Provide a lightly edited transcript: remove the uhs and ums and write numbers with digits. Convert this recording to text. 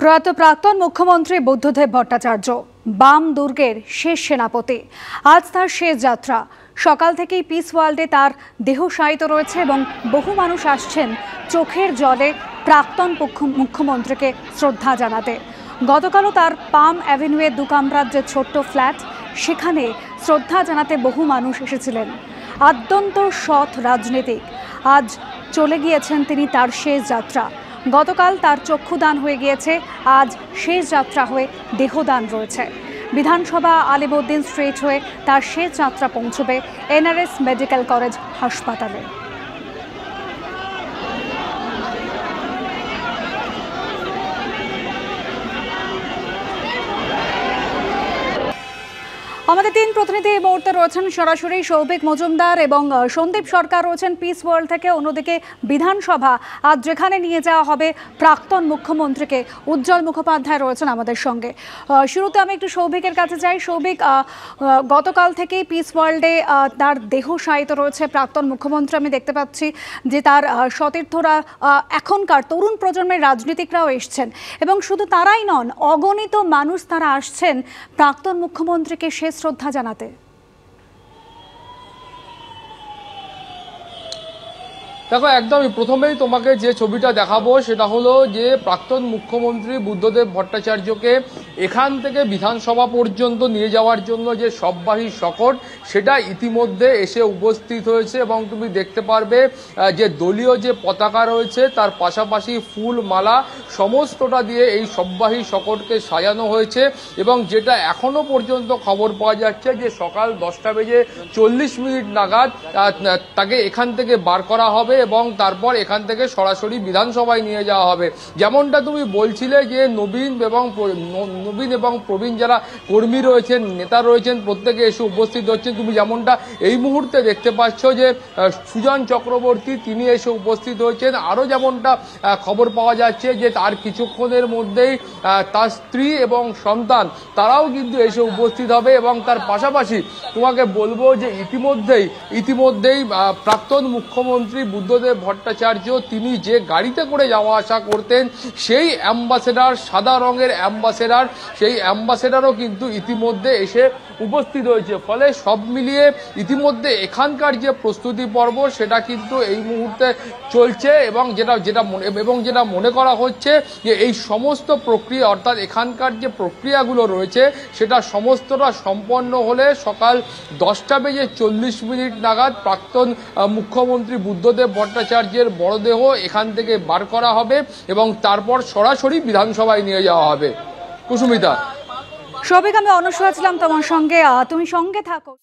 প্রয়াত প্রাক্তন মুখ্যমন্ত্রী বুদ্ধদেব ভট্টাচার্য বাম দুর্গের শেষ সেনাপতি। আজ তার শেষ যাত্রা। সকাল থেকেই পিস ওয়ার্ল্ডে তার দেহ শায়িত রয়েছে এবং বহু মানুষ আসছেন চোখের জলে প্রাক্তন মুখ্যমন্ত্রীকে শ্রদ্ধা জানাতে। গতকালও তার পাম অ্যাভিনিউয়ের দুকামরার যে ছোট্ট ফ্ল্যাট, সেখানে শ্রদ্ধা জানাতে বহু মানুষ এসেছিলেন। অত্যন্ত সৎ রাজনীতিক। আজ চলে গিয়েছেন তিনি তার শেষ যাত্রা। গতকাল তার চক্ষুদান হয়ে গিয়েছে, আজ শেষ যাত্রা হয়ে দেহদান রয়েছে। বিধানসভা আলিবউদ্দিন স্ট্রিট হয়ে তার শেষ যাত্রা পৌঁছবে এনআরএস মেডিকেল কলেজ হাসপাতালে। আমাদের তিন প্রতিনিধি এই মুহূর্তে রয়েছেন সরাসরি, সৌভিক মজুমদার এবং সন্দীপ সরকার রয়েছেন পিস ওয়ার্ল্ড থেকে। অন্যদিকে বিধানসভা আজ যেখানে নিয়ে যাওয়া হবে প্রাক্তন মুখ্যমন্ত্রীকে, উজ্জ্বল মুখোপাধ্যায় রয়েছেন আমাদের সঙ্গে। শুরুতে আমি একটু সৌভিকের কাছে যাই। সৌভিক, গতকাল থেকেই পিস ওয়ার্ল্ডে তার দেহ শায়িত রয়েছে প্রাক্তন মুখ্যমন্ত্রী। আমি দেখতে পাচ্ছি যে তার সতীর্থরা, এখনকার তরুণ প্রজন্মের রাজনীতিকরাও এসছেন এবং শুধু তারাই নন, অগণিত মানুষ তারা আসছেন প্রাক্তন মুখ্যমন্ত্রীকে শেষ শ্রদ্ধা জানাতে। দেখো, একদমই প্রথমেই তোমাকে যে ছবিটা দেখাবো সেটা হলো যে প্রাক্তন মুখ্যমন্ত্রী বুদ্ধদেব ভট্টাচার্যকে এখান থেকে বিধানসভা পর্যন্ত নিয়ে যাওয়ার জন্য যে শববাহী শকট, সেটা ইতিমধ্যে এসে উপস্থিত হয়েছে এবং তুমি দেখতে পারবে যে দলীয় যে পতাকা রয়েছে তার পাশাপাশি ফুল মালা সমস্তটা দিয়ে এই শববাহী শকটকে সাজানো হয়েছে। এবং যেটা এখনো পর্যন্ত খবর পাওয়া যাচ্ছে যে সকাল 10:40 নাগাদ তাকে এখান থেকে বার করা হবে এবং তারপর এখান থেকে সরাসরি বিধানসভায় নিয়ে যাওয়া হবে। যেমনটা তুমি বলছিলে যে নবীন এবং প্রবীণ যারা কর্মী রয়েছেন, নেতা রয়েছেন, প্রত্যেকে এসে উপস্থিত হচ্ছেন। তুমি যেমনটা এই মুহূর্তে দেখতে পাচ্ছ যে সুজন চক্রবর্তী তিনি এসে উপস্থিত হয়েছেন। আরও যেমনটা খবর পাওয়া যাচ্ছে যে তার কিছুক্ষণের মধ্যেই তার স্ত্রী এবং সন্তান তারাও কিন্তু এসে উপস্থিত হবে। এবং তার পাশাপাশি তোমাকে বলবো যে ইতিমধ্যেই প্রাক্তন মুখ্যমন্ত্রী বুদ্ধদেব ভট্টাচার্য তিনি যে গাড়িতে করে যাওয়া আসা করতেন, সেই অ্যাম্বাসেডার, সাদা রঙের অ্যাম্বাসেডার, সেই অ্যাম্বাসেডারও কিন্তু ইতিমধ্যে এসে উপস্থিত হয়েছে। ফলে সব মিলিয়ে ইতিমধ্যে এখানকার যে প্রস্তুতি পর্ব সেটা কিন্তু এই মুহূর্তে চলছে এবং যেটা মনে করা হচ্ছে যে এই সমস্ত প্রক্রিয়া, অর্থাৎ এখানকার যে প্রক্রিয়াগুলো রয়েছে সেটা সমস্তটা সম্পন্ন হলে সকাল 10:40 নাগাদ প্রাক্তন মুখ্যমন্ত্রী বুদ্ধদেব ভট্টাচার্যের মরদেহ এখান থেকে বার করা হবে এবং তারপর সরাসরি বিধানসভায় নিয়ে যাওয়া হবে। কুসুমিতা। সৌভিক, আমি অনুসূয়া ছিলাম তোমার সঙ্গে, তুমি সঙ্গে থাকো।